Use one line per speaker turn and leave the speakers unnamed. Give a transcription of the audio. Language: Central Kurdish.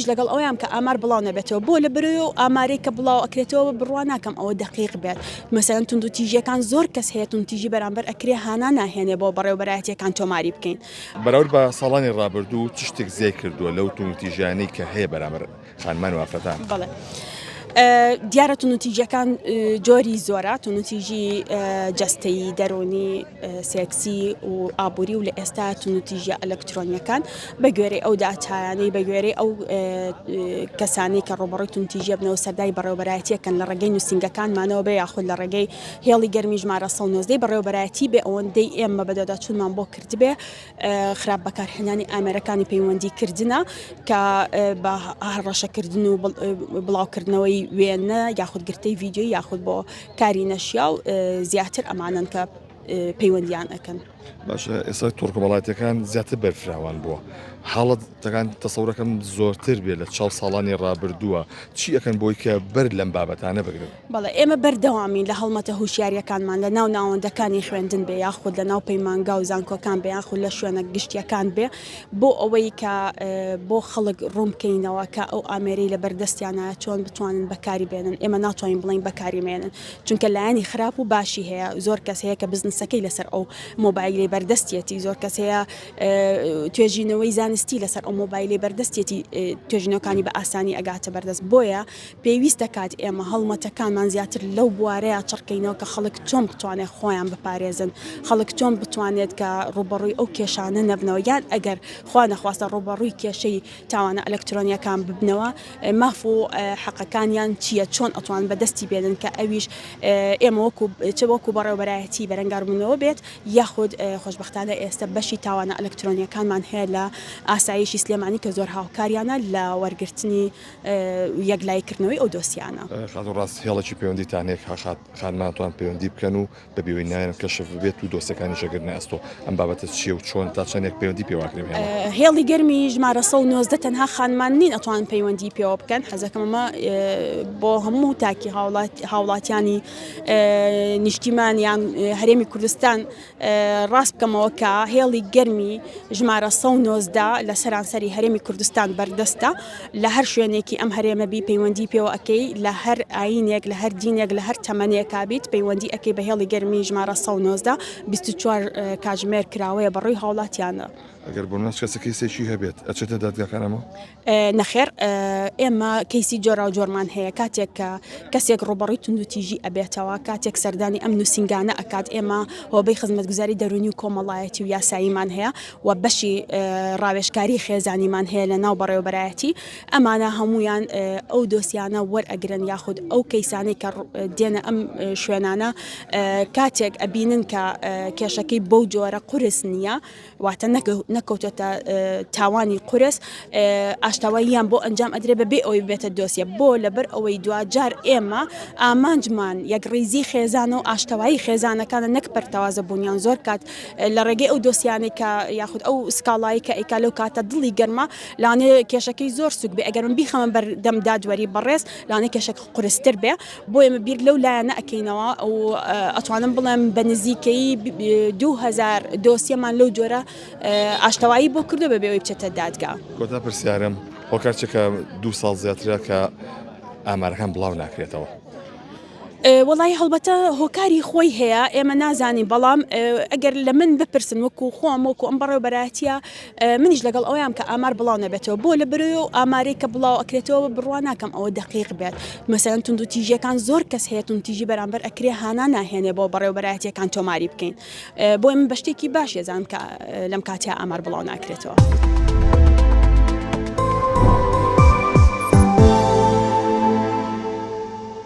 منیش لەگەڵ ئەویان کە ئامار بڵاو نەبێتەوە بۆ لە بروێ و ئامارەی کە بڵاو ئەکرێتەوە بڕوا ناکەم ئەوە دقیق بێت مەسەلەن تونند و تیژیەکان زۆر کەس هەیە تونند تیژی بەرامبەر ئەکرێ هانا ناهێنێ بۆ بەڕێوەبەرایەتیەکان تۆماری بکەین.
بەراورد بە ساڵانی ڕابردوو چ شتێک زیای کردووە لەو تونوتیژیانەی کە هەیە بەرامبەر خانمان و ئافرەتان؟
بەڵێ دیارە تونوتیژیەکان جۆری زۆرە تونوتیژی جەستەیی دەرۆنی سێکسی و ئابووری و لە ئێستا تونوتیژە ئەلەکترۆنیەکان بە گوێرەی ئەو دااتایانەی بە گوێرەی ئەو کەسانی کە ڕۆبەڕۆی تونتیژە بنەوە سەردای بەڕێوەبەرایەتیەکەن لە ڕێگەی نووسنگەکانمانەوە بێ یاخود لە ڕێگەی هێڵی گەرمی ژمارە 190 بەڕێوەبەرایەتی بێ ئەوەندەی ئێمە بەدەدا چونمان بۆ کرد بێ خراپ بەکارهێنانی ئامێرەکانی پەیوەندی کردنە کە بە هەڕەشەکردن و بڵاوکردنەوەی وێنە یاخود گرتەی ڤیددیۆی یاخود بۆ کاری نەشیا و زیاتر ئەمانن کە پەیوەندیان ئەەکەن.
باشە ئێستا تۆڕکە وڵاتیەکان زیاتر بەرفراوان بووە حاڵت دەکان تەسەورەکەم زۆرتر بێت لە 4 ساڵانی ڕابردووە چی ئەەکەن بۆی کە بەر لەم بابەتانە بگرن؟
بەڵێ ئێمە بەردەوامین لە هەڵمەتە هوشیاریەکانمان لە ناو ناوەندەکانی خوێندن بێ یاخود لە ناو پەیمانگا و زانکۆکان بێ یاخود لە شوێنە گشتیەکان بێ بۆ ئەوەی کە بۆ خەڵک ڕوونکەینەوە کە ئەو ئامێرەی لە بەردەستیانە چۆن بتوانن بەکاری بێنن ئێمە ناتوانین بڵین بەکاری مێنن چونکە لایەنی خراپ و باشی هەیە زۆر کەس هەیە کە بزنسەکەی لەسەر ئەو مۆبایلی بەردەستێتی زۆر کەس هەیە توێژینەوەی زانستی لەسەر ئەو مۆبایلی بەردەستێتی توێژینەکانی بە ئاسانی ئەگاتە بەردەست بۆیە پێویستە کات ئێمە هەڵمەتەکانمان زیاتر لەو بوارەیە چڕکەینەوە کە خەڵک چۆن بتوانێت خۆیان بپارێزن خەڵک چۆن بتوانێت کە ڕوبەڕووی ئەو کێشانە نەبنەوە یان ئەگەر خوا نەخواستە ڕوبەڕووی کێشەی تاوانە ئەلەکترۆنیەکان ببنەوە ماف و حەقەکانیان چییە چۆن ئەتوان بەدەستی بێنن کە ئەویش ئێمە وەکو بەڕێوەبەرایەتی بەرەنگاربوونەوە بێت یاخود خۆشبەختانە ئێستا بەشی تاوانە ئەلەکترۆنیەکانمان هەیە لە ئاسایشی سلێمانی کە زۆر هاوکاریانە لە وەرگرتنی یەکلایکردنەوەی ئەو دۆسیانە.
ڕاست هێڵێکی پەیوەندیتان هەیە خانمانتوان پەیوەندی بکەن و بە بیوەینایەن کەشف بێت و دۆسەکانی شەگرنە ئەستۆ ئەم بابەتە چیە و چۆن تا چەندێک پەیوەندی پێواکرێ
هێڵی گەرمی ژمارە 190 تەنها خانمان نین ئەتوان پەیوەندی پێوە بکەن حەزەکەمەمە بۆ هەموو تاکی هاوڵاتیانی نیشتیمانیان هەرێمی کوردستان ڕاست بکەمەوە کە هێڵی گەرمی ژمارە 190 لە سەرانسەری هەرێمی کوردستان بەردەستە لە هەر شوێنێکی ئەم هەرێمەبی پەیوەندی پێوە ئەەکەی لە هەر ئاینێک لە هەر دینێک لە هەر تەمەنێکا بیت پەیوەندی ئەەکەی بە هێڵی گەرمی ژمارە 190 24 کاتژمێر کراوەیە بەڕووی هاوڵاتیانە.
ئەگەر بۆ ناچ کەسەکەی سێکی هەبێت ئەچێتە دادگاکانەوە؟
نەخێر ئێمە کەیسی جۆرا و جۆرمان هەیە کاتێک کە کەسێک ڕۆبەڕووی توندوتیژی ئەبێتەوە کاتێک سەردانی ئەم نووسنگانە ئەکات ئێمە هۆبەی خزمەتگوزاری دەرونی و کۆمەڵایەتی و یاساییمان هەیە و بەشی ڕاوێژکاری خێزانیمان هەیە لە ناو بەڕێوەبەرایەتی ئەمانە هەمویان ئەو دۆسیانە وەرئەگرن یاخود ئەو کەیسانەی کە دێنە ئەم شوێنانە کاتێک ئەبینن کە کێشەکەی بەو جۆرە قورس نییە واتە نەکەوتێتە تاوانی قورس ئاشتاواییان بۆ ئەنجام ئەدرێ بەبێ ئەوەی بێتە دۆسیە بۆ لەبەر ئەوەی دوجار ئێمە ئامانجمان یەکڕێزی خێزان و ئاشتەوایی خێزانەکانە نەک پەرتەوازە بوونیان زۆر کات لە ڕێگەی ئەو دۆسیانێک کە یاخود ئەو سکاڵایی کە ئەیکا لەو کاتە دڵی گەرمە لانێ کێشەکەی زۆر سوک بێ ئەگەر من بیخەمە بەردەم دادوەری بەڕێز لانێ کێشەکە قورستر بێ بۆ ئێمە بیر لەو لایەنە ئەەکەینەوە ئەو ئەتوانم بڵێم بە نزیکەی 2000 دۆسیەمان لەو جۆرە ئاشتەوایی بۆ کردو بەبێ ئەوەی بچێتە دادگا.
کۆتا پرسیارم هۆکارچێکە 2 ساڵ زیاترە کە ئامارەکان بڵاو ناکرێتەوە.
وڵی هەڵبەتە هۆکاری خۆی هەیە ئێمە نازانی بەڵام ئەگەر لە من بپرسن وەکو خۆم وەکو ئەم بەڕێوەبەرایەتیە منیش لەگەڵ ئەویان کە ئامار بڵاو نەبێتەوە بۆ لە بروێ و ئامارەی کە بڵاو ئەکرێتەوە بڕوا ناکەم ئەوە دقیق بێت مەسەلەن توندوتیژیەکان زۆر کەس هەیە توندوتیژی بەرامبەر ئەکرێ هانا ناهێنێ بۆ بەڕێوەبەرایەتیەکان تۆماری بکەین بۆ ئێمە بە شتێکی باش ێزانم کە لەم کاتیا ئامار بڵاو ناکرێتەوە.